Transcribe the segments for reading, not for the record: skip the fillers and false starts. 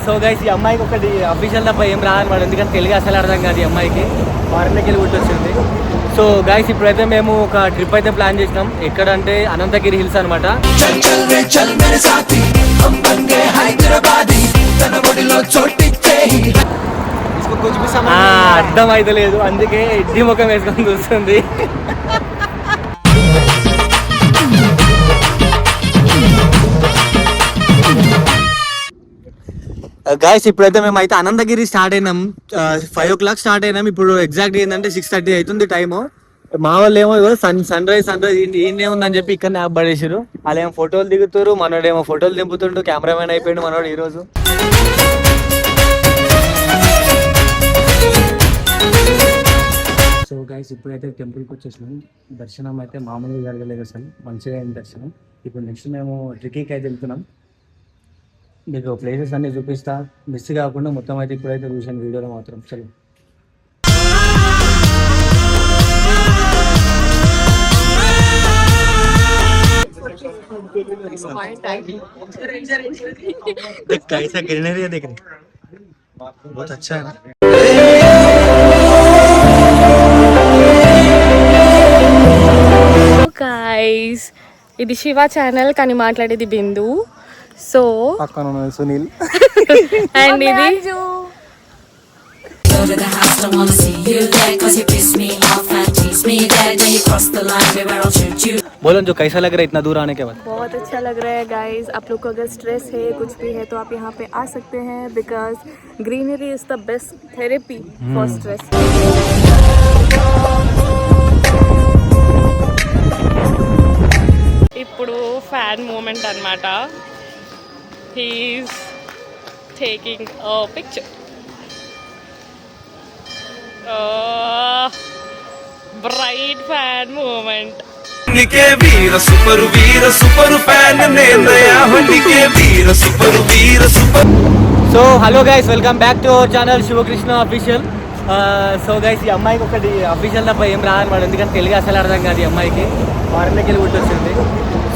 So guys, ఈ అమ్మాయికి ఒకటి అఫీషియల్ తప్ప ఏం రాదనమాట, ఎందుకంటే తెలుగు అసలు అర్థం కాదు ఈ అమ్మాయికి. ఫారెన్లోకి వెళ్ళి పుట్టొచ్చింది. సో గైస్, ఇప్పుడైతే మేము ఒక ట్రిప్ అయితే ప్లాన్ చేసినాం. ఎక్కడంటే అనంతగిరి హిల్స్ అనమాట. అర్థం అయితే లేదు, అందుకే ఇడ్డి ముఖం వేసుకొని చూస్తుంది. గాయస్, ఇప్పుడైతే మేము అయితే అనంతగిరి స్టార్ట్ అయినాం. 5 o'clock స్టార్ట్ అయినాం. ఇప్పుడు ఎగ్జాక్ట్ ఏంటంటే 6:30 అవుతుంది టైము. మా వాళ్ళు ఏమో సన్ రైజ్ ఈయనే ఉందని చెప్పి ఇక్కడ యాప్ పడేసారు. వాళ్ళు ఏమో ఫోటోలు దిగుతారు, మనోడేమో ఫోటోలు దింపుతుంటూ కెమెరామెన్ అయిపోయాడు మనోడు ఈరోజు. సో గైస్, ఇప్పుడైతే టెంపుల్కి వచ్చేసినాం. దర్శనం అయితే మామూలుగా జరగలేదు, అసలు మంచిగా అయింది దర్శనం. ఇప్పుడు నెక్స్ట్ మేము ట్రెక్కింగ్కి అయితే వెళ్తున్నాం. మీకు ప్లేసెస్ అన్ని చూపిస్తా, మిస్ కాకుండా మొత్తం అయితే ఇప్పుడైతే చూసాను వీడియోలో మాత్రం. చలో. ग्रीनरी देख रहे बहुत अच्छा है ना. గైస్, ఇది శివ ఛానల్, కానీ మాట్లాడేది బిందు. సో పక్కన సునీల్ అండ్ ఇది बोलो जो कैसा लग रहा है इतना दूर आने के बाद? बहुत अच्छा लग रहा है गाइस. आप लोग को अगर स्ट्रेस है, कुछ भी है, तो आप यहाँ पे आ सकते हैं, because greenery is the best therapy for stress. ఇప్పుడు ఫ్యాన్ మూమెంట్ అన్నమాట. He is taking a picture. Bright fan moment. నికే వీర సూపర్ ఫ్యాన్ నేనయా నికే వీర super. So hello guys, welcome back to our channel Shivakrishna official. So guys, ఈ అమ్మాయికి ఒకటి అఫీషియల్ తప్ప ఏం రాదనమాట, ఎందుకంటే తెలుగు అసలు అర్థం కాదు ఈ అమ్మాయికి. ఫారెన్లోకి వెళ్ళి పుట్టొచ్చింది.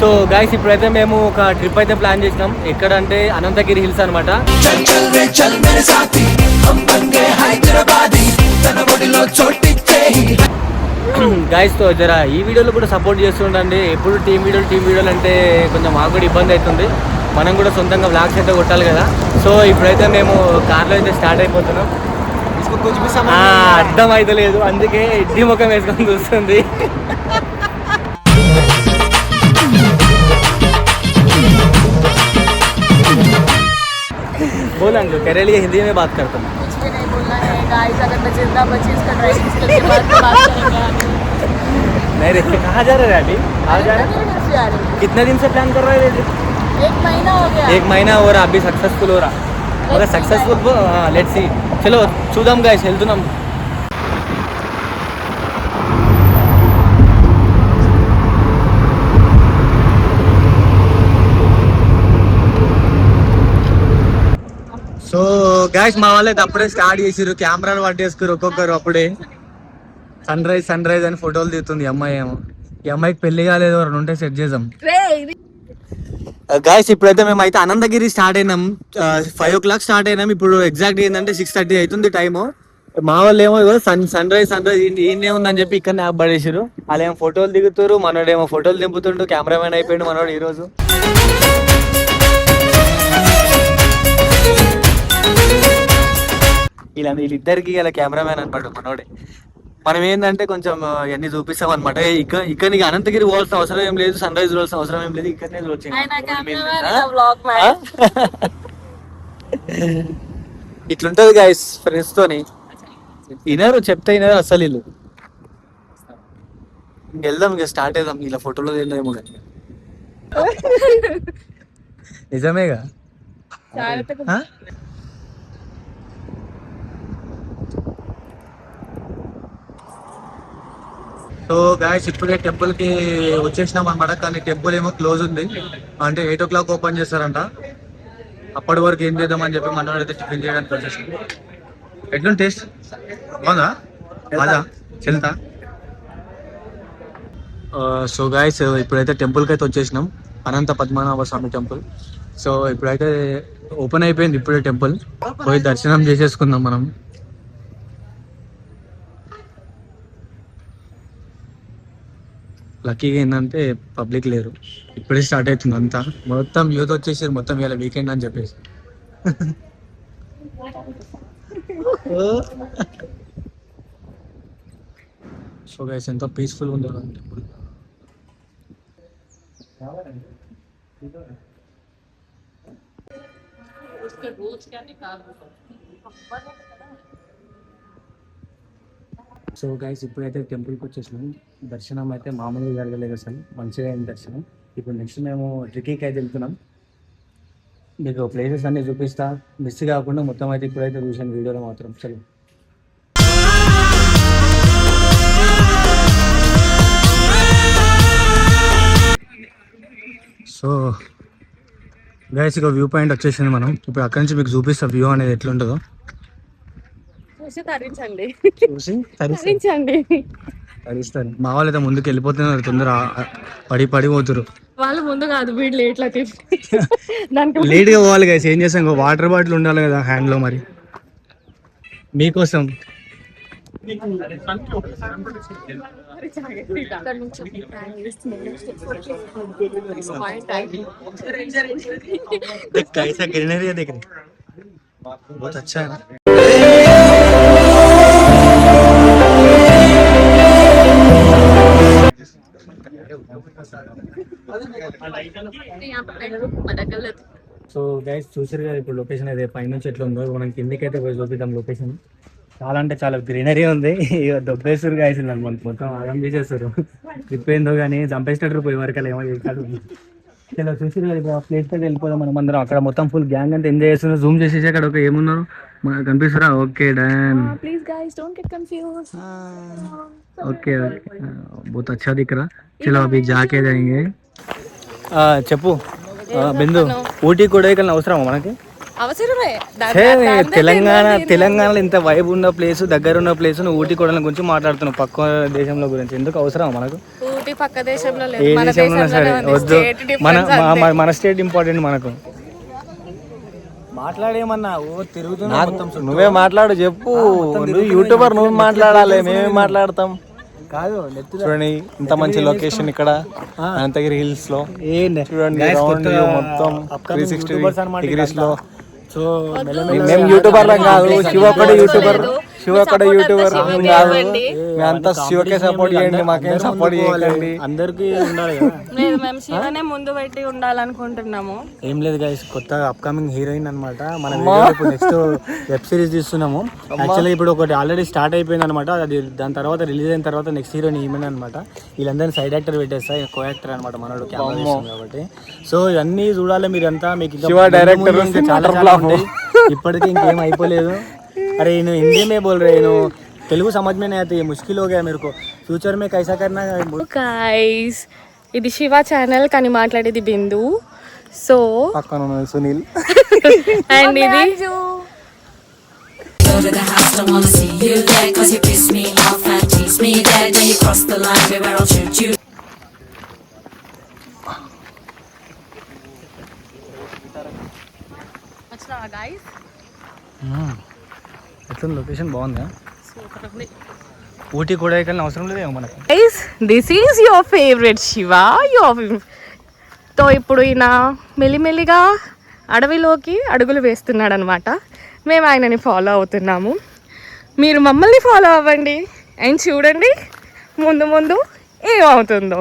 సో గైస్, ఇప్పుడైతే మేము ఒక ట్రిప్ అయితే ప్లాన్ చేసినాం. ఎక్కడంటే అనంతగిరి హిల్స్ అనమాట. గైస్, తో జర ఈ వీడియోలో కూడా సపోర్ట్ చేస్తుండండి. ఎప్పుడు టీమ్ వీడియోలు అంటే కొంచెం మాకు కూడా ఇబ్బంది అవుతుంది. మనం కూడా సొంతంగా వ్లాగ్స్ అయితే కొట్టాలి కదా. సో ఇప్పుడైతే మేము కార్లో అయితే స్టార్ట్ అయిపోతున్నాం. అర్థం అయితే లేదు, అందుకే ఇడ్డి ముఖం వేసుకొని చూస్తుంది. बोल अंकल, कह रहे हिंदी में बात करता हूँ. कुछ भी नहीं बोलना है गाइस, अगर मैं जिंदा बची इसका ड्राइविंग स्किल के बाद तो बात करेंगे. नहीं रे, कहाँ जा रहे हैं अभी? आ जा रहे हैं. कितने दिन से प्लान कर रहे थे? 1 महीना हो गया. 1 महीना हो रहा, अभी सक्सेसफुल हो रहा. अगर सक्सेसफुल, लेट्स सी. चलो చూద్దాం गाइस, వెళ్తున్నాం. సో గాయస్, మా వాళ్ళైతే అప్పుడే స్టార్ట్ చేసారు, కెమెరాలు పట్టేసుకురు ఒక్కొక్కరు. అప్పుడే సన్ రైజ్ అని ఫోటోలు దిగుతుంది ఈ అమ్మాయి. ఏమో ఈ అమ్మాయికి పెళ్లి కాలేదు, ఎవరు ఉంటే సెట్ చేద్దాం. గాయస్, ఇప్పుడైతే మేము అయితే అనంతగిరి స్టార్ట్ అయినాం. 5 o'clock స్టార్ట్ అయినాం. ఇప్పుడు ఎగ్జాక్ట్ ఏంటంటే 6:30 అవుతుంది టైము. మా వాళ్ళు ఏమో సన్ రైజ్ ఈయనే ఉందని చెప్పి ఇక్కడ యాప్ పడేసారు. వాళ్ళు ఏమో ఫోటోలు దిగుతారు, మనోడేమో ఫోటోలు దింపుతుంటూ కెమెరామెన్ అయిపోయాడు మనోడు ఈరోజు. వీళ్ళిద్దరికి ఇలా కెమెరామెన్ అనమాట మనోడే. మనం ఏంటంటే కొంచెం ఇవన్నీ చూపిస్తాం అనమాట. ఇక్కడ నీకు అనంతగిరి పోవాల్సిన అవసరం ఏం లేదు, సన్ రైజ్ పోవాల్సిన అవసరం ఏం లేదు, ఇక్కడనే ఇట్లుంటది గైస్ ఫ్రెండ్స్ తోని. వినరు, చెప్తే వినరు అసలు వీళ్ళు. వెళ్దాం, ఇంకా స్టార్ట్ అవుదాం. ఇలా ఫోటోలో తిందేమో కానీ నిజమేగా. సో గాయస్, ఇప్పుడే టెంపుల్ కి వచ్చేసినాం అనమాట. కానీ టెంపుల్ ఏమో క్లోజ్ ఉంది, అంటే 8 o'clock ఓపెన్ చేస్తారంట. అప్పటి వరకు ఏం చేద్దామని చెప్పి మన అయితే టిఫిన్ చేయడానికి వచ్చేసాం. ఎట్లుంది టేస్ట్? బాగుందా? బాగా చెల్తా. సో గాయస్, ఇప్పుడైతే టెంపుల్కి అయితే వచ్చేసినాం, అనంత పద్మనాభ స్వామి టెంపుల్. సో ఇప్పుడైతే ఓపెన్ అయిపోయింది ఇప్పుడే టెంపుల్, పోయి దర్శనం చేసేసుకుందాం మనం. లక్కీగా ఏంటంటే పబ్లిక్ లేరు, ఇప్పుడే స్టార్ట్ అవుతుంది అంతా. మొత్తం యూత్ వచ్చేసారు, మొత్తం ఇలా వీకెండ్ అని చెప్పేసి. సో గైస్ ఎంతో పీస్ఫుల్ ఉంది టెంపుల్. సో గైస్ ఇప్పుడైతే టెంపుల్కి వచ్చేసినాం. దర్శనం అయితే మామూలుగా జరగలేదు, అసలు మంచిగా అయింది దర్శనం. ఇప్పుడు నెక్స్ట్ మేము ట్రెక్కింగ్కి అయితే వెళ్తున్నాం. మీకు ప్లేసెస్ అన్నీ చూపిస్తా, మిస్ కాకుండా మొత్తం అయితే ఇప్పుడైతే చూసాను వీడియోలో మాత్రం. చలో సో గైస్ ఇక వ్యూ పాయింట్ వచ్చేసింది. మనం ఇప్పుడు అక్కడి నుంచి మీకు చూపిస్తా వ్యూ అనేది ఎట్లుంటుందో. చూసి తరిస్తారు. మా వాళ్ళు అయితే ముందుకు వెళ్ళిపోతున్నారు, తొందర పడిపోతున్నారు. వాళ్ళు ముందు కాదు, వీళ్ళు లేట్లా లేట్ గా పోవాలి గైస్, ఏం చేస్తాం, వాటర్ బాటిల్ ఉండాలి కదా హ్యాండ్ లో. మరి మీకోసం कैसा ग्रीनरी है, देख रहे बहुत अच्छा है ना. సో గైస్ చూసారు కదా ఇప్పుడు లొకేషన్ అయితే పైనుంచి ఎట్లా ఉందో. మనం కిందకైతే పోయి చూపిద్దాం లొకేషన్. చాలా అంటే చాలా గ్రీనరీ ఉంది. దొబ్బేస్తారు గైస్, నన్ను మొత్తం ఆగం చేసేస్తారు. ట్రిప్ ఏందో కానీ చంపేసినట్టు పోయి వరకు అలా ఏమో చేస్తారు. ఇలా చూసారు కదా ఇప్పుడు ఆ ప్లేస్ దగ్గర వెళ్ళిపోదాం మనం అందరం. అక్కడ మొత్తం ఫుల్ గ్యాంగ్ అంతా ఎంజాయ్ చేస్తున్నారు. జూమ్ చేసేసి అక్కడ ఒక ఏమున్నారు మనకు కనిపిస్తారా? ఓకే డన్, ఓకే ఓకే बहुत अच्छा दिख रहा. चलो अभी जाके जाएंगे. చెప్పు బిందు, ఊటీ కొడైకెళ్ళిన అవసరమా మనకి? అవసరమే. తెలంగాణలో ఇంత వైబ్ ఉన్న ప్లేస్, దగ్గర ఉన్న ప్లేస్, ఊటీ కొడైల గురించి మాట్లాడుతున్నావు, పక్క దేశంలో గురించి. ఎందుకు అవసరం మనకు? ఊటీ పక్క దేశంలో లేదు, ఏ మన దేశంలో సరే వద్దు, మన స్టేట్ ఇంపార్టెంట్ మనకు. మాట్లాడేమన్నా తిరుగుతున్నా, నువ్వే మాట్లాడు, చెప్పు. నువ్వు యూట్యూబర్, నువ్వు మాట్లాడాలి, మేమే మాట్లాడతాం. కాదు చూడండి ఇంత మంచి లొకేషన్ ఇక్కడ అనంతగిరి హిల్స్ లో. చూడండి మొత్తం 360 డిగ్రీస్ లో. సో మేము యూట్యూబర్ కాదు, శివ ఒక్కడే యూట్యూబర్, శివ ఒక్కడే యూట్యూబర్ కాదు. మేమంతా శివకే సపోర్ట్ చేయండి, మాకేం సపోర్ట్ చేయండి. అందరికి ఉండాలి. మేము శివనే ముందు పెట్టి ఉండాలనుకుంటున్నాము. ఏం లేదు గైస్, కొత్తగా అప్కమింగ్ హీరోయిన్ అనమాట మన. ఇప్పుడు నెక్స్ట్ వెబ్ సిరీస్ తీస్తున్నాము. యాక్చువల్గా ఇప్పుడు ఒకటి ఆల్రెడీ స్టార్ట్ అయిపోయింది అనమాట. అది దాని తర్వాత రిలీజ్ అయిన తర్వాత నెక్స్ట్ హీరోయిన్ ఈమెన్ అనమాట. వీళ్ళందరినీ సైడ్ యాక్టర్ పెట్టేస్తా, కో యాక్టర్ అనమాట మనోడు, కెమెరా కాబట్టి. సో ఇవన్నీ చూడాలి మీరంతా. మీకు డైరెక్టర్ చాలా ఇప్పటికీ ఇంకేం అయిపోలేదు. अरे इन हिंदी में बोल रहे हैं, तेलुगु समझ में नहीं आती है, मुश्किल हो गया मेरे को. फ्यूचर में कैसा करना है गाइस. ఇది శివ ఛానల్ కానీ మాట్లాడేది బిందు. సో పక్కన సునీల్ అండ్ ఇది Go to the house, don't wanna see you there, 'cause you piss me off and tease me there, then you cross the line, baby, I'll shoot you. వచ్చినావా guys? ఎట్లా location బాగుందా? ఊటీ కొడైకెళ్ళిన అవసరం లేదేమో మనకి. Guys this is your favourite Shiva. తో ఇప్పుడు ఈయన మెల్లిమెల్లిగా అడవిలోకి అడుగులు వేస్తున్నాడు అనమాట. మేము ఆయనని ఫాలో అవుతున్నాము. మీరు మమ్మల్ని ఫాలో అవ్వండి అండ్ చూడండి ముందు ముందు ఏమవుతుందో,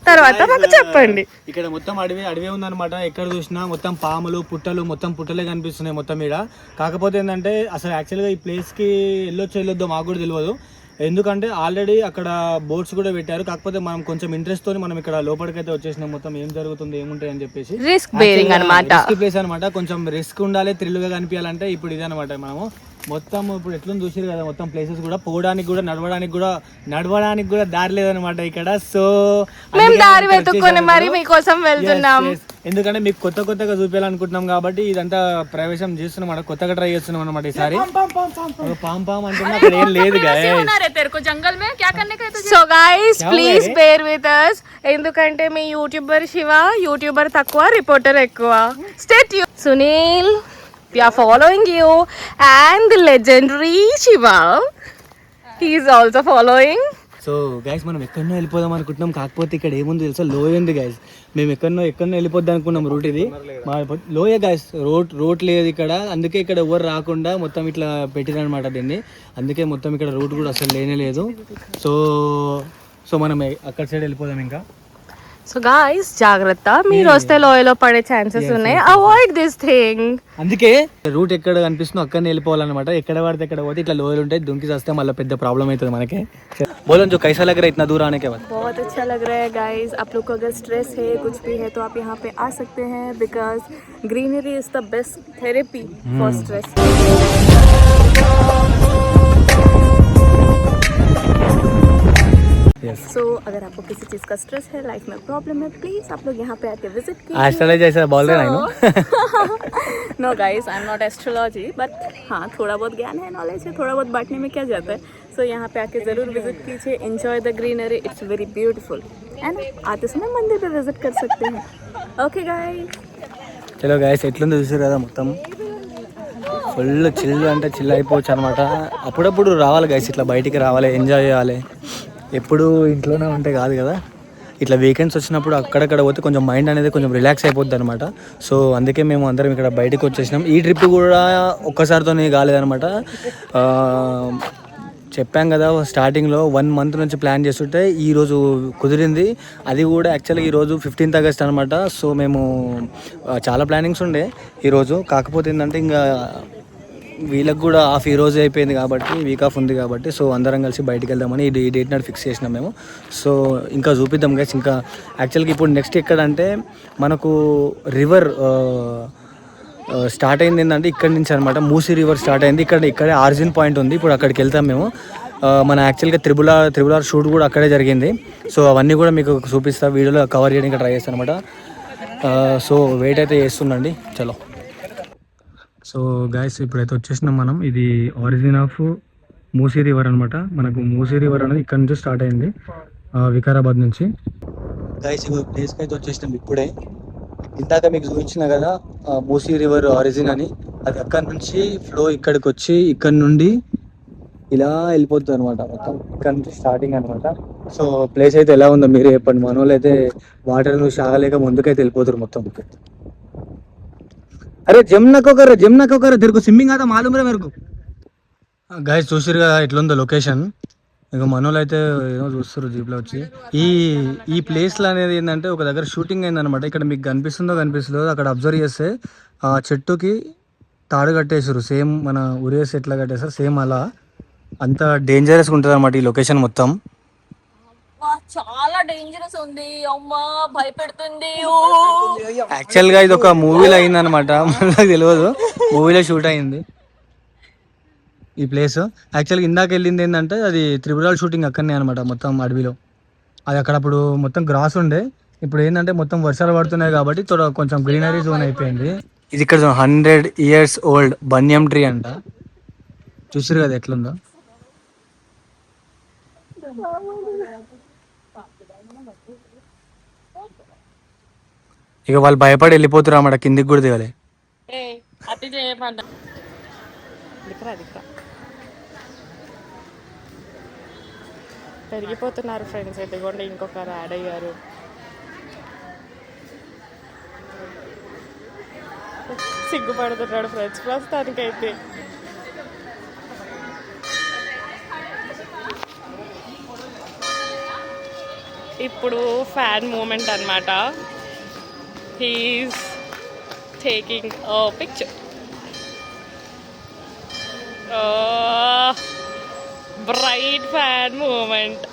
తర్వాత మాకు చెప్పండి. ఇక్కడ మొత్తం అడవి ఉందన్నమాట. ఎక్కడ చూసినా మొత్తం పాములు, పుట్టలు, మొత్తం పుట్టలే కనిపిస్తున్నాయి మొత్తం ఇక్కడ. కాకపోతే ఏంటంటే అసలు యాక్చువల్గా ఈ ప్లేస్కి వెళ్ళొద్దో మాకు కూడా తెలియదు. ఎందుకంటే ఆల్రెడీ అక్కడ బోట్స్ కూడా పెట్టారు. కాకపోతే మనం కొంచెం ఇంట్రెస్ట్ తోని మనం ఇక్కడ లోపలికైతే వచ్చేసినాం. మొత్తం ఏం జరుగుతుంది ఏముంటాయి అని చెప్పేసి రిస్క్ బేరింగ్ అన్నమాట. ప్లేస్ అనమాట. కొంచెం రిస్క్ ఉండాలి, థ్రిల్గా కనిపించాలంటే ఇప్పుడు ఇదే అనమాట. మనము మొత్తం ఇప్పుడు ఎట్లా చూసారు కదా, మొత్తం ప్లేసెస్ కూడా పోవడానికి కూడా నడవడానికి కూడా దారి లేదనమాట ఇక్కడ. సో మేము దారి వెతుక్కొని మరి మీకోసం వెళ్తున్నాం. ఎందుకంటే మీకు కొత్తగా చూపించాలనుకుంటున్నాం కాబట్టి ఇదంతా ప్రవేశం చేస్తున్నాం అన్నమాట. కొత్తగా ట్రై చేస్తున్నాం అనమాట ఈసారి. పాం అంటున్నా, అక్కడ ఏం లేదు so guys please bear with us. ఎందుకంటే మీ యూట్యూబర్ శివ యూట్యూబర్ తక్కువ, రిపోర్టర్ ఎక్కువ. Stay tune. Sunil We are following you, and the legendary Shiva, he is also following. So guys మనం ఎక్కడనో వెళ్ళిపోదాం అనుకుంటున్నాం, కాకపోతే ఇక్కడ ఏముంది తెలుసా, లోయ ఉంది గైస్. మేము ఎక్కడనో వెళ్ళిపోద్దాం అనుకున్నాం రూట్ ఇది, మా లోయ గైస్. రోడ్ లేదు ఇక్కడ, అందుకే ఇక్కడ ఎవరు రాకుండా మొత్తం ఇట్లా పెట్టిరనమాట దీన్ని. అందుకే మొత్తం ఇక్కడ రూట్ కూడా అసలు లేనే లేదు. సో మనం అక్కడ సైడ్ వెళ్ళిపోదాం ఇంకా. సో గాయ్స్ జాగ్రత్త, మీరు వస్తే లోయలో పడే ఛాన్సెస్ ఉన్నాయి. Avoid this thing. అందుకే రూట్ ఎక్కడ కనిపిస్తుందో అక్కడనే వెళ్ళిపోవాలన్నమాట. ఎక్కడ పడితే ఎక్కడ పోతే ఇట్లా లోయలు ఉంటాయి, దుంకి వస్తే మళ్ళీ పెద్ద ప్రాబ్లం అవుతుంది మనకి. बोलो जो कैसा लग रहा है इतना दूर आने के बाद? बहुत अच्छा लग रहा है गाइस. आप लोग को अगर स्ट्रेस है कुछ भी है तो आप यहाँ पे आ सकते हैं, because greenery is the best therapy for stress. So अगर आपको किसी चीज़ का स्ट्रेस है, लाइफ में प्रॉब्लम है, प्लीज आप लोग यहाँ पे आके विजिट कीजिए. एस्ट्रोलॉजी जैसा बोल रहे हैं ना? No guys, I am not astrology, but हाँ थोड़ा बहुत ज्ञान है, नॉलेज है, थोड़ा बहुत बांटने में क्या जाता है. सो यहाँ पे आके ज़रूर विजिट कीजिए. Enjoy the greenery, it's very beautiful. है ना, आते समय मंदिर पे विजिट कर सकते हैं. ओके गाइस, చలో గాయస్ ఎట్లుందో చూసారు కదా, మొత్తం ఫుల్ చిల్ అంటే చిల్ అయిపోవచ్చు అనమాట. అప్పుడప్పుడు రావాలి గాయస్, ఇట్లా బయటికి రావాలి, ఎంజాయ్ చేయాలి. ఎప్పుడు ఇంట్లోనే ఉంటే కాదు కదా, ఇట్లా వీకెండ్స్ వచ్చినప్పుడు అక్కడక్కడ పోతే కొంచెం మైండ్ అనేది కొంచెం రిలాక్స్ అయిపోద్ది అనమాట. సో అందుకే మేము అందరం ఇక్కడ బయటకు వచ్చేసినాం. ఈ ట్రిప్ కూడా ఒక్కసారితోనే కాలేదనమాట. చెప్పాం కదా స్టార్టింగ్లో 1 month నుంచి ప్లాన్ చేస్తుంటే ఈరోజు కుదిరింది. అది కూడా యాక్చువల్గా ఈరోజు 15th August అనమాట. సో మేము చాలా ప్లానింగ్స్ ఉండే ఈరోజు, కాకపోతే ఏంటంటే ఇంకా వీళ్ళకి కూడా ఆఫ్ ఈ రోజు అయిపోయింది కాబట్టి, వీక్ ఆఫ్ ఉంది కాబట్టి, సో అందరం కలిసి బయటికి వెళ్దామని ఈ డేట్ నాడు ఫిక్స్ చేసినాం మేము. సో ఇంకా చూపిద్దాం గైస్. ఇంకా యాక్చువల్గా ఇప్పుడు నెక్స్ట్ ఎక్కడంటే మనకు రివర్ స్టార్ట్ అయింది ఏంటంటే ఇక్కడి నుంచి అనమాట. మూసీ రివర్ స్టార్ట్ అయింది ఇక్కడే ఆరిజిన్ పాయింట్ ఉంది. ఇప్పుడు అక్కడికి వెళ్తాం మేము. మన యాక్చువల్గా త్రిబుల్ ఆర్ షూట్ కూడా అక్కడే జరిగింది. సో అవన్నీ కూడా మీకు చూపిస్తా, వీడియోలో కవర్ చేయడానికి ట్రై చేస్తాను అనమాట. సో వెయిట్ అయితే చేస్తుండండి. చలో. సో గాయస్ ఇప్పుడైతే వచ్చేసినాం మనం. ఇది ఆరిజిన్ ఆఫ్ మూసీ రివర్ అనమాట. మనకు మూసీ రివర్ అనేది ఇక్కడ నుంచి స్టార్ట్ అయింది, వికారాబాద్ నుంచి. గాయస్ ఈ ప్లేస్కి అయితే వచ్చేసినాం ఇప్పుడే. ఇందాక మీకు చూపించిన కదా మూసీ రివర్ ఆరిజిన్ అని, అది అక్కడ నుంచి ఫ్లో ఇక్కడికి వచ్చి ఇక్కడ నుండి ఇలా వెళ్ళిపోతుంది అనమాట. మొత్తం ఇక్కడ నుంచి స్టార్టింగ్ అనమాట. సో ప్లేస్ అయితే ఎలా ఉందో మీరే చెప్పండి. మన వాళ్ళు అయితే వాటర్ నుంచి ఆగలేక ముందుకైతే వెళ్ళిపోతారు మొత్తం. అరే జమ్నా కోకర్ తిరుగు స్విమ్మింగ్ आता मालूम रे मेरे को. గాయస్ చూసారు కదా ఎట్లుందో లొకేషన్. ఇక మనోళ్ళు అయితే ఏమో చూస్తారు జీప్లో వచ్చి. ఈ ప్లేస్లో అనేది ఏంటంటే ఒక దగ్గర షూటింగ్ అయిందనమాట. ఇక్కడ మీకు కనిపిస్తుందో అక్కడ అబ్జర్వ్ చేస్తే ఆ చెట్టుకి తాడు కట్టేసారు. సేమ్ మన ఉరేసి ఎట్లా కట్టేస్తారు సేమ్ అలా. అంత డేంజరస్గా ఉంటుంది అనమాట ఈ లొకేషన్ మొత్తం. చాలా డేంజరస్ ఉంది అమ్మా, భయపెడుతుంది. యాక్చువల్గా ఇది ఒక మూవీలో అయింది అనమాట, మనకు తెలియదు. మూవీలో షూట్ అయింది ఈ ప్లేస్. యాక్చువల్గా ఇందాక వెళ్ళింది ఏంటంటే అది త్రిబుల్ షూటింగ్ అక్కడనే అనమాట, మొత్తం అడవిలో. అది అక్కడ అప్పుడు మొత్తం గ్రాస్ ఉండే. ఇప్పుడు ఏంటంటే మొత్తం వర్షాలు పడుతున్నాయి కాబట్టి కొంచెం గ్రీనరీ జోన్ అయిపోయింది. ఇది ఇక్కడ 100 years ఓల్డ్ బన్యం ట్రీ అంట. చూసారు కదా ఎట్లుందో. ఇక వాళ్ళు భయపడి వెళ్ళిపోతున్నారు అన్నమాట, కిందికి కూడా దిగలే. పెరిగిపోతున్నారు ఫ్రెండ్స్. ఎదుగోండి ఇంకొకరు యాడ్ అయ్యారు. సిగ్గుపడుతున్నాడు ఫ్రెండ్స్ ప్రస్తుతానికైతే. ఇప్పుడు ఫ్యాన్ మూమెంట్ అన్నమాట. He is taking a picture. Bright fan moment.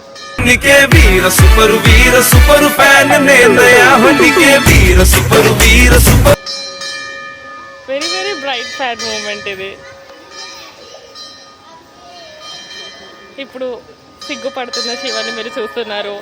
निके वीर सुपर फैन ने नया निके वीर super very very bright fan moment ఇది. ఇప్పుడు సిగ్గుపడుతున్న శివాని మీరు చూస్తున్నారు.